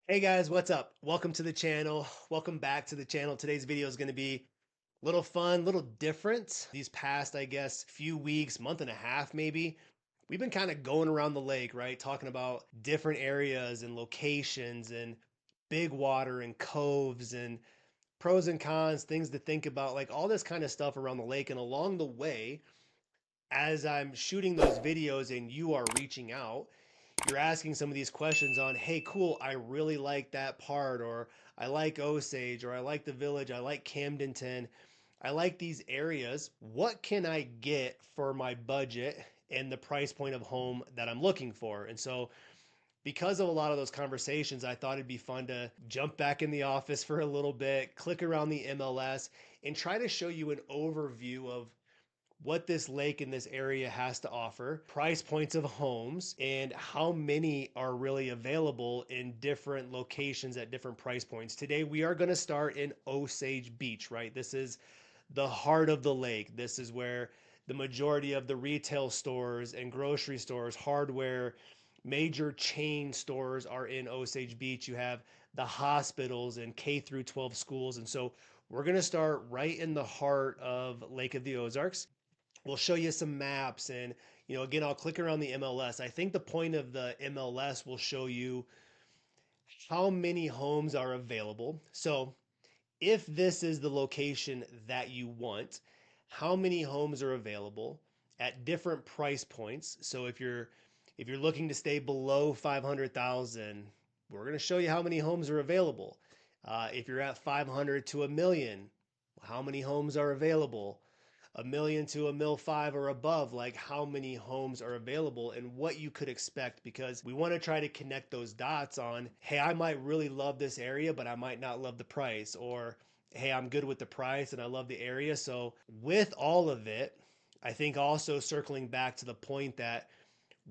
Hey guys, what's up? Welcome to the channel. Welcome back to the channel. Today's video is going to be a little fun, a little different. These past, I guess, few weeks, month and a half maybe, we've been kind of going around the lake, right? Talking about different areas and locations and big water and coves and pros and cons, things to think about, like all this kind of stuff around the lake. And along the way, as I'm shooting those videos and you are reaching out, you're asking some of these questions on, hey, cool, I really like that part, or I like Osage, or I like the village, I like Camdenton, I like these areas. What can I get for my budget and the price point of home that I'm looking for? And so, because of a lot of those conversations, I thought it'd be fun to jump back in the office for a little bit, click around the MLS, and try to show you an overview of what this lake in this area has to offer, price points of homes, and how many are really available in different locations at different price points. Today, we are going to start in Osage Beach, right? This is the heart of the lake. This is where the majority of the retail stores and grocery stores, hardware, major chain stores are in Osage Beach. You have the hospitals and K through 12 schools. And so we're going to start right in the heart of Lake of the Ozarks. We'll show you some maps and again, I'll click around the MLS. I think the point of the MLS will show you how many homes are available. So if this is the location that you want, how many homes are available at different price points. So if you're looking to stay below 500,000, we're going to show you how many homes are available. If you're at 500 to a million, how many homes are available? A million to a mil five or above, like how many homes are available and what you could expect, because we want to try to connect those dots on, hey, I might really love this area, but I might not love the price, or hey, I'm good with the price and I love the area. So, with all of it, I think also circling back to the point that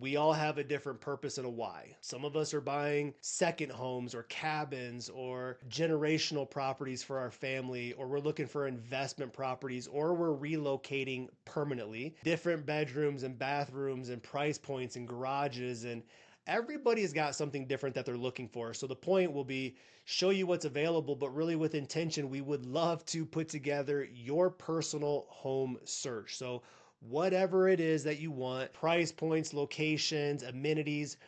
we all have a different purpose and a why. Some of us are buying second homes or cabins or generational properties for our family, or we're looking for investment properties, or we're relocating permanently. Different bedrooms and bathrooms and price points and garages, and everybody's got something different that they're looking for. So the point will be show you what's available, but really with intention, we would love to put together your personal home search. So whatever it is that you want, price points, locations, amenities,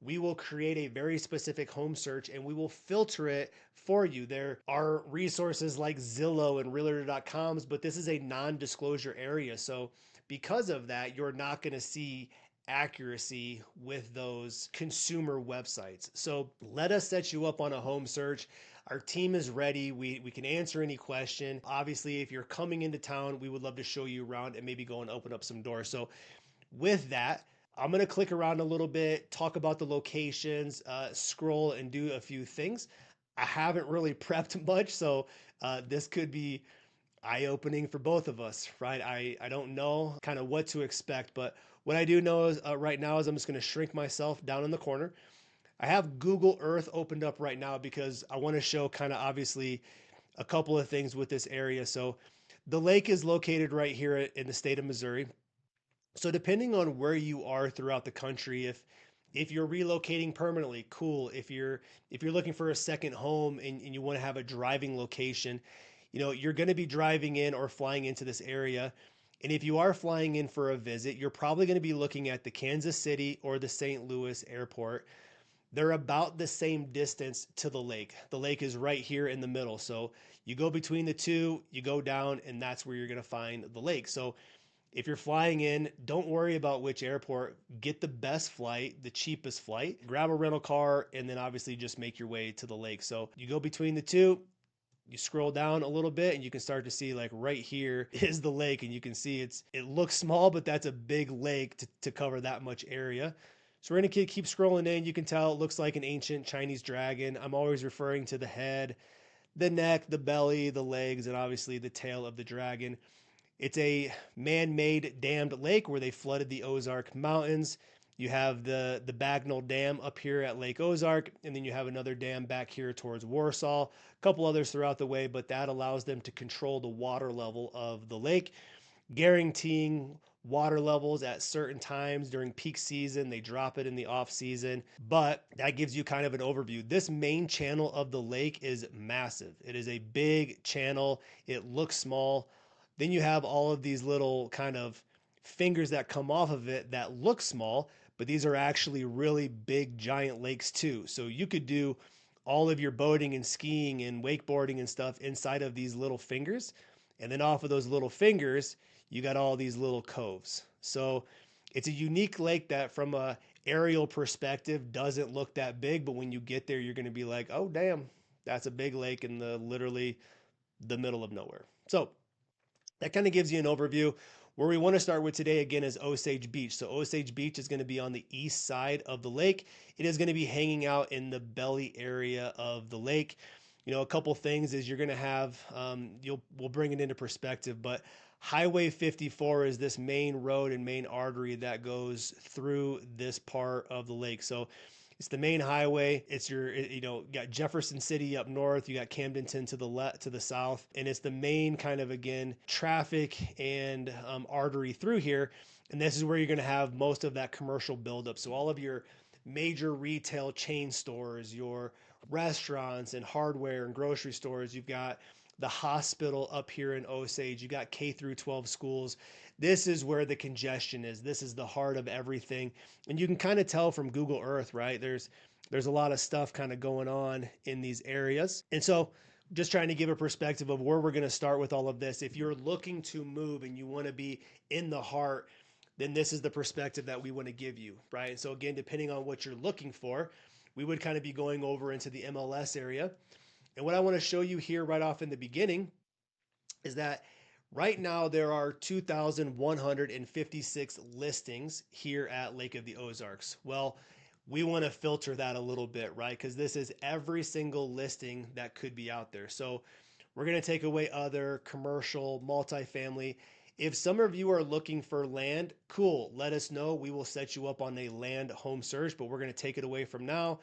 we will create a very specific home search and we will filter it for you. There are resources like Zillow and realtor.coms, but this is a non-disclosure area. So because of that, you're not going to see accuracy with those consumer websites. So let us set you up on a home search. Our team is ready. We can answer any question. Obviously, if you're coming into town, we would love to show you around and maybe go and open up some doors. So with that, I'm going to click around a little bit, talk about the locations, scroll and do a few things. I haven't really prepped much, so this could be eye-opening for both of us, right? I don't know kind of what to expect, but what I do know is right now is I'm just going to shrink myself down in the corner. I have Google Earth opened up right now because I want to show kind of obviously a couple of things with this area. So the lake is located right here in the state of Missouri. So depending on where you are throughout the country, if you're relocating permanently, cool. If you're looking for a second home and you want to have a driving location, you're going to be driving in or flying into this area. And if you are flying in for a visit, you're probably going to be looking at the Kansas City or the St. Louis airport. They're about the same distance to the lake. The lake is right here in the middle. So you go between the two, you go down, and that's where you're going to find the lake. So if you're flying in, don't worry about which airport. Get the best flight, the cheapest flight, grab a rental car, and then obviously just make your way to the lake. So you go between the two, you scroll down a little bit and you can start to see like right here is the lake, and you can see it looks small, but that's a big lake to cover that much area. So we're gonna keep scrolling in. You can tell it looks like an ancient Chinese dragon. I'm always referring to the head, the neck, the belly, the legs, and obviously the tail of the dragon. It's a man-made dammed lake where they flooded the Ozark Mountains. You have the Bagnell Dam up here at Lake Ozark, and then you have another dam back here towards Warsaw, a couple others throughout the way, but that allows them to control the water level of the lake, guaranteeing water levels at certain times during peak season. They drop it in the off season, but that gives you kind of an overview. This main channel of the lake is massive. It is a big channel. It looks small. Then you have all of these little kind of fingers that come off of it that look small, but these are actually really big giant lakes too. So you could do all of your boating and skiing and wakeboarding and stuff inside of these little fingers. And then off of those little fingers, you got all these little coves. So it's a unique lake that from a aerial perspective doesn't look that big, but when you get there, you're going to be like, oh damn, that's a big lake in the literally the middle of nowhere. So that kind of gives you an overview. Where we want to start with today again is Osage Beach. So Osage Beach is going to be on the east side of the lake. It is going to be hanging out in the belly area of the lake. You know, a couple things is you're going to have, we'll bring it into perspective, but Highway 54 is this main road and main artery that goes through this part of the lake. So it's the main highway. It's your, you know, you got Jefferson City up north. You got Camdenton to the left, to the south, and it's the main kind of again traffic and artery through here. And this is where you're going to have most of that commercial buildup. So all of your major retail chain stores, your restaurants and hardware and grocery stores. You've got the hospital up here in Osage. You got K through 12 schools. This is where the congestion is. This is the heart of everything. And you can kind of tell from Google Earth, right? There's a lot of stuff kind of going on in these areas. And so just trying to give a perspective of where we're going to start with all of this. If you're looking to move and you want to be in the heart, then this is the perspective that we want to give you, right? And so again, depending on what you're looking for, we would kind of be going over into the MLS area. And what I want to show you here right off in the beginning is that right now there are 2,156 listings here at Lake of the Ozarks. Well, we want to filter that a little bit, right? Because this is every single listing that could be out there. So we're going to take away other commercial, multifamily. If some of you are looking for land, cool, let us know. We will set you up on a land home search, but we're going to take it away from now.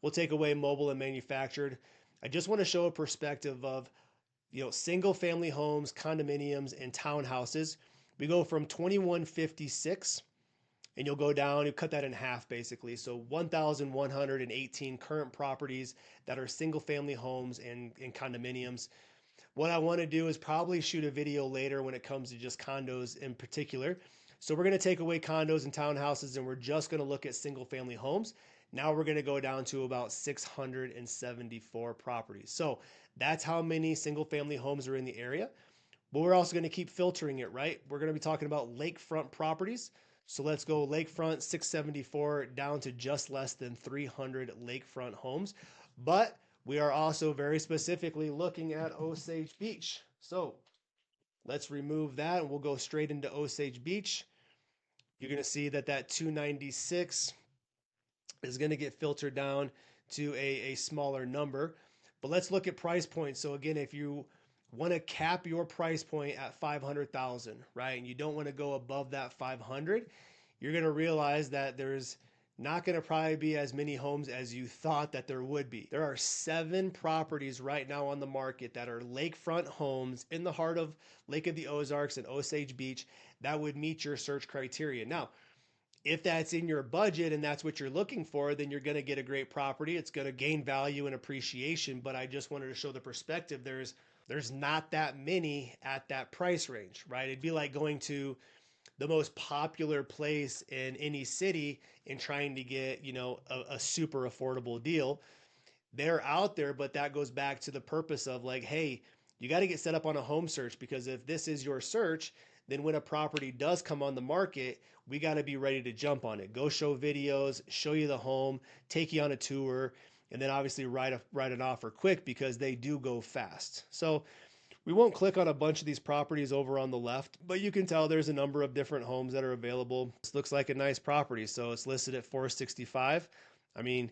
We'll take away mobile and manufactured. I just want to show a perspective of, you know, single family homes, condominiums, and townhouses. We go from 2156 and you'll go down, you cut that in half basically. So 1,118 current properties that are single family homes and condominiums. What I want to do is probably shoot a video later when it comes to just condos in particular. So we're going to take away condos and townhouses and we're just going to look at single family homes. Now we're going to go down to about 674 properties. So that's how many single family homes are in the area. But we're also going to keep filtering it, right? We're going to be talking about lakefront properties. So let's go lakefront 674 down to just less than 300 lakefront homes. But we are also very specifically looking at Osage Beach. So let's remove that and we'll go straight into Osage Beach. You're going to see that 296 is going to get filtered down to a smaller number. But let's look at price points. So again, if you want to cap your price point at 500,000, right? And you don't want to go above that 500, you're going to realize that there's not going to probably be as many homes as you thought that there would be. There are 7 properties right now on the market that are lakefront homes in the heart of Lake of the Ozarks and Osage Beach that would meet your search criteria. Now, if that's in your budget and that's what you're looking for, then you're going to get a great property. It's going to gain value and appreciation. But I just wanted to show the perspective. There's not that many at that price range, right? It'd be like going to the most popular place in any city and trying to get, you know, a super affordable deal. They're out there, but that goes back to the purpose of like, hey, you got to get set up on a home search, because if this is your search, then when a property does come on the market, we got to be ready to jump on it. Go show videos, show you the home, take you on a tour, and then obviously write an offer quick, because they do go fast. So we won't click on a bunch of these properties over on the left, but you can tell there's a number of different homes that are available. This looks like a nice property. So it's listed at 465. I mean,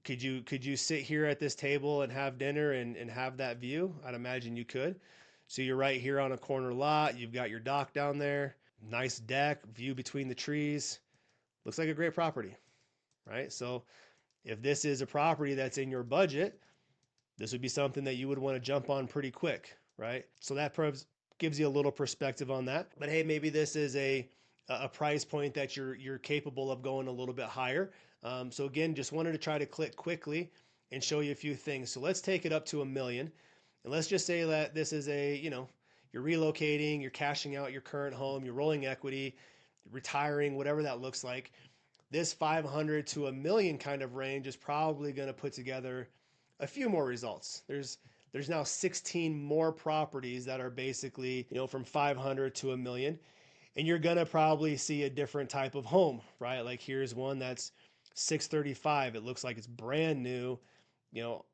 could you sit here at this table and have dinner and have that view? I'd imagine you could. So you're right here on a corner lot. You've got your dock down there, nice deck, view between the trees. Looks like a great property, right? So if this is a property that's in your budget, this would be something that you would want to jump on pretty quick, right? So that gives you a little perspective on that. But hey, maybe this is a a price point that you're capable of going a little bit higher. So again, just wanted to try to click quickly and show you a few things. So let's take it up to 1 million. And let's just say that this is you're relocating, you're cashing out your current home, you're rolling equity, retiring, whatever that looks like. This 500 to 1 million kind of range is probably going to put together a few more results. There's now 16 more properties that are basically, from 500 to 1 million. And you're going to probably see a different type of home, right? Like here's one that's 635. It looks like it's brand new, you know,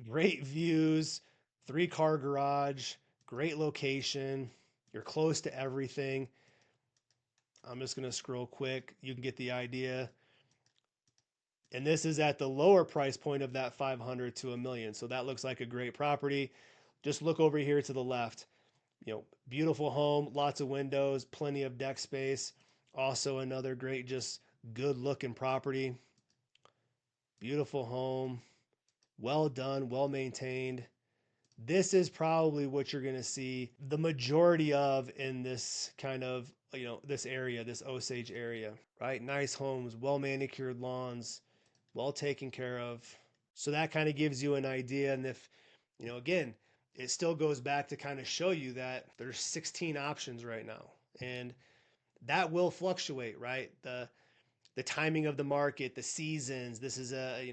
great views, 3-car garage, great location. You're close to everything. I'm just going to scroll quick. You can get the idea. And this is at the lower price point of that 500 to 1 million. So that looks like a great property. Just look over here to the left. Beautiful home, lots of windows, plenty of deck space. Also another great, just good looking property. Beautiful home, well done, well maintained. This is probably what you're going to see the majority of in this kind of, this area, this Osage area, right? Nice homes, well manicured lawns, well taken care of. So that kind of gives you an idea. And if, again, it still goes back to kind of show you that there's 16 options right now. And that will fluctuate, right? The timing of the market, the seasons. This is a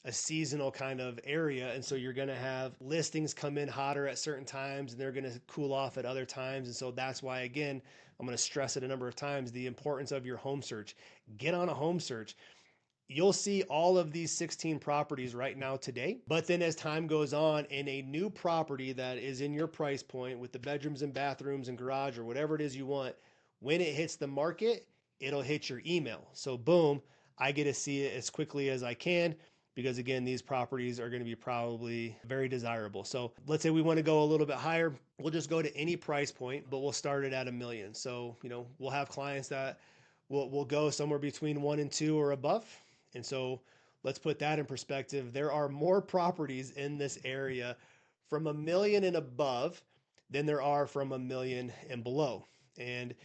seasonal kind of area, and so you're going to have listings come in hotter at certain times and they're going to cool off at other times. And so that's why, again, I'm going to stress it a number of times, the importance of your home search. Get on a home search. You'll see all of these 16 properties right now today, but then as time goes on and a new property that is in your price point with the bedrooms and bathrooms and garage or whatever it is you want, when it hits the market, it'll hit your email. So boom, I get to see it as quickly as I can, because again, these properties are going to be probably very desirable. So let's say we want to go a little bit higher. We'll just go to any price point, but we'll start it at 1 million. So, we'll have clients that will go somewhere between 1 and 2 or above. And so let's put that in perspective. There are more properties in this area from 1 million and above than there are from 1 million and below. And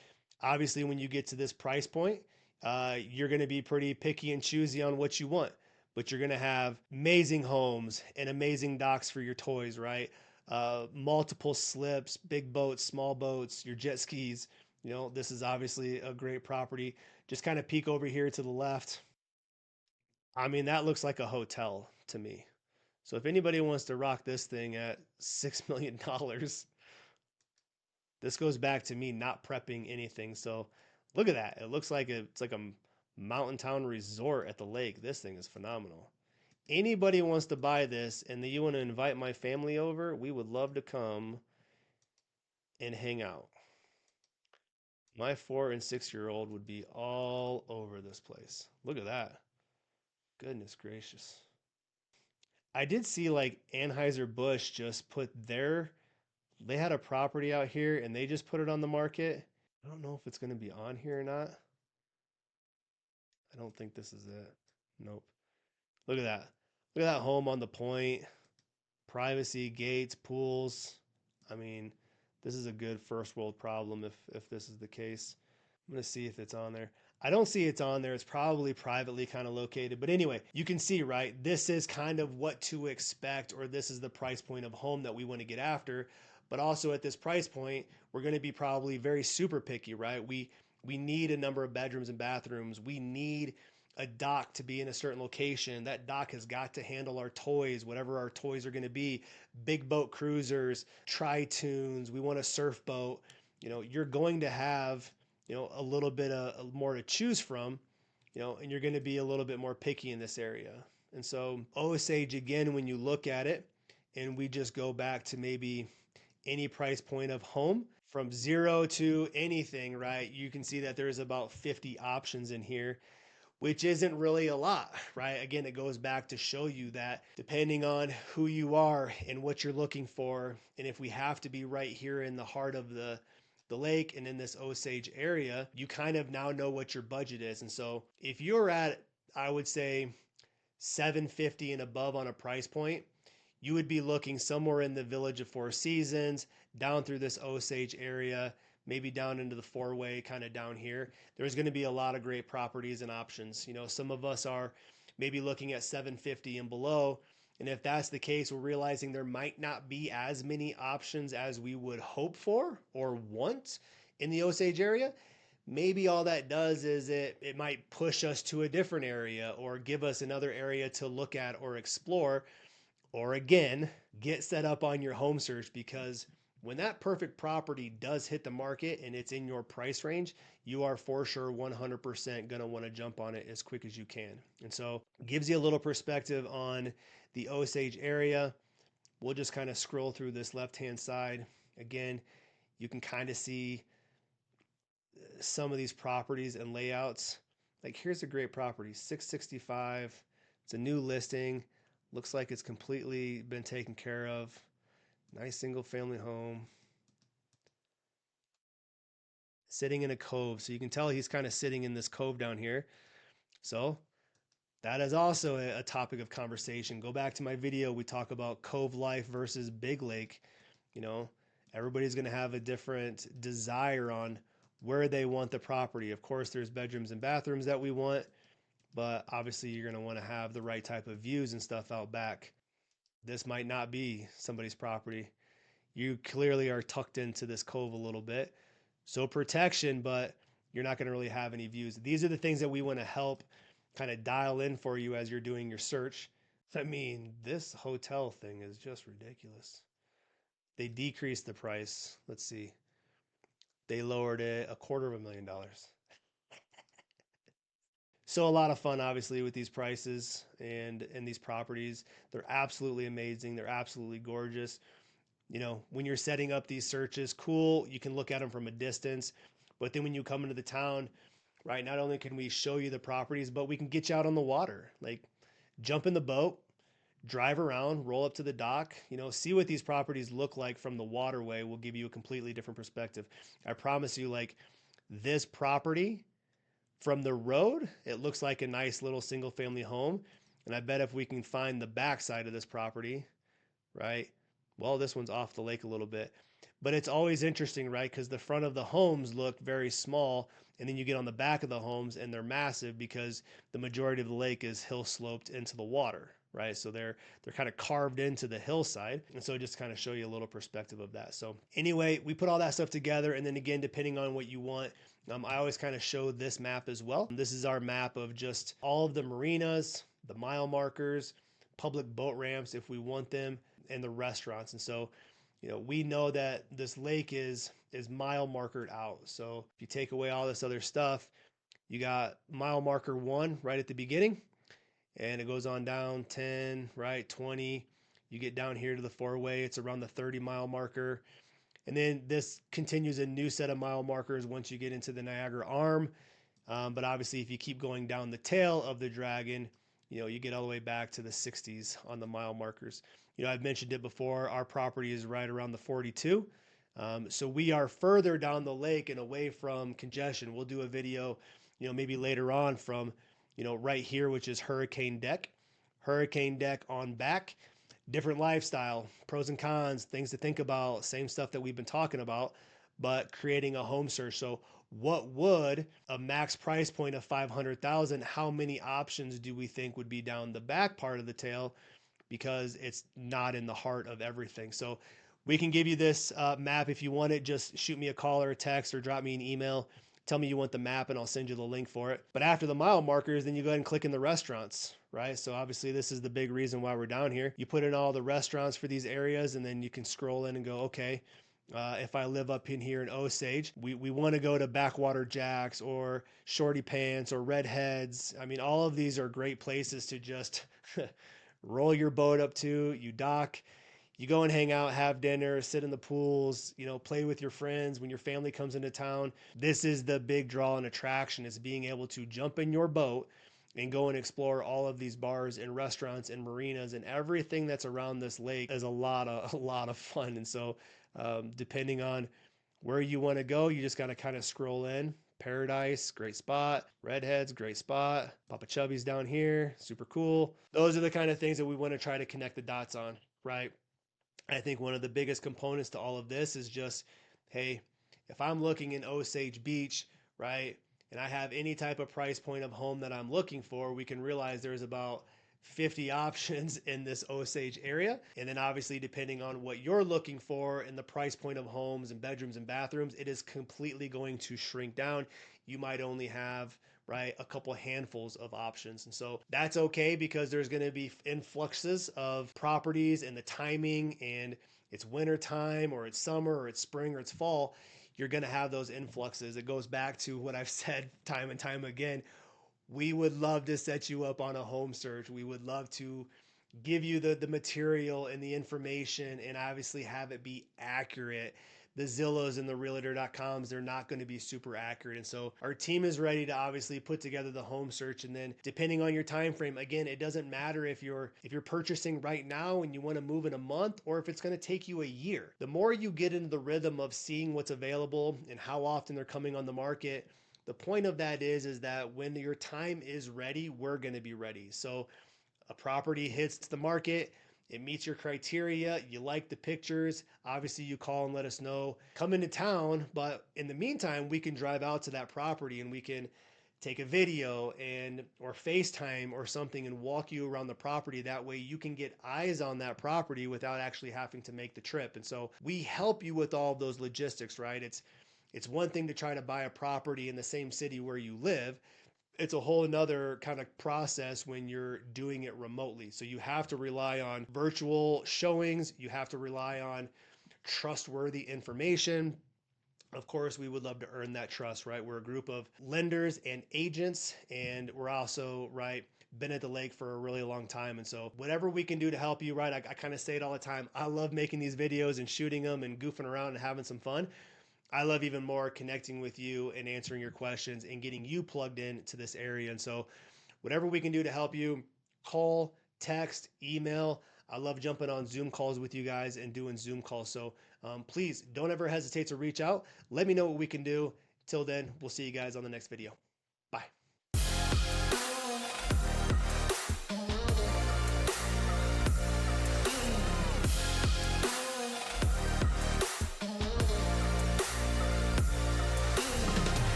obviously, when you get to this price point, you're going to be pretty picky and choosy on what you want, but you're going to have amazing homes and amazing docks for your toys, right? Multiple slips, big boats, small boats, your jet skis. This is obviously a great property. Just kind of peek over here to the left. I mean, that looks like a hotel to me. So if anybody wants to rock this thing at $6 million, this goes back to me not prepping anything. So look at that. It looks like it's like a mountain town resort at the lake. This thing is phenomenal. Anybody wants to buy this and that you want to invite my family over, we would love to come and hang out. My 4 and 6-year-old would be all over this place. Look at that. Goodness gracious. I did see like Anheuser-Busch just put they had a property out here and they just put it on the market. I don't know if it's going to be on here or not. I don't think this is it. Nope. Look at that. Look at that home on the point. Privacy, gates, pools. I mean, this is a good first world problem if this is the case. I'm going to see if it's on there. I don't see it's on there. It's probably privately kind of located. But anyway, you can see, right? This is kind of what to expect, or this is the price point of home that we want to get after. But also at this price point, we're going to be probably very super picky, right? We need a number of bedrooms and bathrooms. We need a dock to be in a certain location. That dock has got to handle our toys, whatever our toys are going to be. Big boat cruisers, tri-tunes. We want a surf boat. You're going to have a little bit more to choose from, and you're going to be a little bit more picky in this area. And so Osage, again, when you look at it and we just go back to maybe any price point of home from 0 to anything, right? You can see that there's about 50 options in here, which isn't really a lot, right? Again, it goes back to show you that depending on who you are and what you're looking for, and if we have to be right here in the heart of the lake and in this Osage area, you kind of now know what your budget is. And so if you're at, I would say, 750 and above on a price point, you would be looking somewhere in the Village of Four Seasons, down through this Osage area, maybe down into the four-way kind of down here, there's going to be a lot of great properties and options. You know, some of us are maybe looking at 750 and below. And if that's the case, we're realizing there might not be as many options as we would hope for or want in the Osage area. Maybe all that does is it might push us to a different area or give us another area to look at or explore, or again, get set up on your home search, because when that perfect property does hit the market and it's in your price range, you are for sure 100% going to want to jump on it as quick as you can. And so it gives you a little perspective on the Osage area. We'll just kind of scroll through this left-hand side. Again, you can kind of see some of these properties and layouts. Like here's a great property, 665. It's a new listing. Looks like it's completely been taken care of. Nice single family home. Sitting in a cove. So you can tell he's kind of sitting in this cove down here. So that is also a topic of conversation. Go back to my video. We talk about cove life versus big lake. You know, everybody's going to have a different desire on where they want the property. Of course, there's bedrooms and bathrooms that we want, but obviously you're going to want to have the right type of views and stuff out back. This might not be somebody's property. You clearly are tucked into this cove a little bit. So protection, but you're not going to really have any views. These are the things that we want to help kind of dial in for you as you're doing your search. I mean, this hotel thing is just ridiculous. They decreased the price. Let's see. They lowered it $250,000. So a lot of fun, obviously, with these prices and these properties. They're absolutely amazing. They're absolutely gorgeous. You know, when you're setting up these searches, cool, you can look at them from a distance. But then when you come into the town, right, not only can we show you the properties, but we can get you out on the water. Like, jump in the boat, drive around, roll up to the dock, you know, see what these properties look like from the waterway will give you a completely different perspective. I promise you, like, this property from the road, it looks like a nice little single family home. And I bet if we can find the backside of this property, right? Well, this one's off the lake a little bit, but it's always interesting, right? Because the front of the homes look very small, and then you get on the back of the homes and they're massive because the majority of the lake is hill sloped into the water, right? So they're kind of carved into the hillside, and so just kind of show you a little perspective of that. So anyway, we put all that stuff together, and then again, depending on what you want, I always kind of show this map as well. This is our map of just all of the marinas, the mile markers, public boat ramps if we want them, and the restaurants. And so, you know, we know that this lake is mile markered out. So if you take away all this other stuff, you got mile marker 1 right at the beginning, and it goes on down 10, right, 20. You get down here to the four-way, it's around the 30 mile marker. And then this continues a new set of mile markers once you get into the Niagara Arm. But obviously, if you keep going down the tail of the dragon, you know, you get all the way back to the 60s on the mile markers. You know, I've mentioned it before, our property is right around the 42. So we are further down the lake and away from congestion. We'll do a video, you know, maybe later on from, you know, right here, which is Hurricane Deck on back. Different lifestyle, pros and cons, things to think about, same stuff that we've been talking about, but creating a home search. So what would a max price point of 500,000, how many options do we think would be down the back part of the tail, because it's not in the heart of everything. So we can give you this map if you want it. Just shoot me a call or a text or drop me an email. Tell me you want the map and I'll send you the link for it. But after the mile markers, then you go ahead and click in the restaurants, right? So obviously this is the big reason why we're down here. You put in all the restaurants for these areas, and then you can scroll in and go, okay, if I live up in here in Osage, we want to go to Backwater Jack's or Shorty Pants or Redheads. I mean, all of these are great places to just roll your boat up to. You dock, you go and hang out, have dinner, sit in the pools, you know, play with your friends when your family comes into town. This is the big draw and attraction, is being able to jump in your boat and go and explore all of these bars and restaurants and marinas, and everything that's around this lake is a lot of fun. And so depending on where you want to go, you just got to kind of scroll in. Paradise, great spot. Redheads, great spot. Papa Chubby's down here, super cool. Those are the kind of things that we want to try to connect the dots on, right? I think one of the biggest components to all of this is just, hey, if I'm looking in Osage Beach, right, and I have any type of price point of home that I'm looking for, we can realize there's about 50 options in this Osage area. And then obviously, depending on what you're looking for and the price point of homes and bedrooms and bathrooms, it is completely going to shrink down. You might only have, right, a couple handfuls of options. And so that's okay, because there's going to be influxes of properties, and the timing, and it's winter time or it's summer or it's spring or it's fall, you're going to have those influxes. It goes back to what I've said time and time again. We would love to set you up on a home search. We would love to give you the material and the information, and obviously have it be accurate. The Zillows and the realtor.coms, they're not going to be super accurate. And so our team is ready to obviously put together the home search. And then depending on your time frame, again, it doesn't matter if you're purchasing right now and you want to move in a month, or if it's going to take you a year. The more you get into the rhythm of seeing what's available and how often they're coming on the market, the point of that is that when your time is ready, we're going to be ready. So a property hits the market, it meets your criteria, you like the pictures, obviously you call and let us know, come into town. But in the meantime, we can drive out to that property and we can take a video and or FaceTime or something and walk you around the property. That way you can get eyes on that property without actually having to make the trip. And so we help you with all of those logistics, right? It's one thing to try to buy a property in the same city where you live. It's a whole another kind of process when you're doing it remotely. So you have to rely on virtual showings. You have to rely on trustworthy information. Of course, we would love to earn that trust, right? We're a group of lenders and agents, and we're also, right, been at the lake for a really long time. And so whatever we can do to help you, right? I kind of say it all the time. I love making these videos and shooting them and goofing around and having some fun. I love even more connecting with you and answering your questions and getting you plugged in to this area. And so whatever we can do to help you, call, text, email. I love jumping on Zoom calls with you guys and doing Zoom calls. So please don't ever hesitate to reach out. Let me know what we can do. Till then, we'll see you guys on the next video.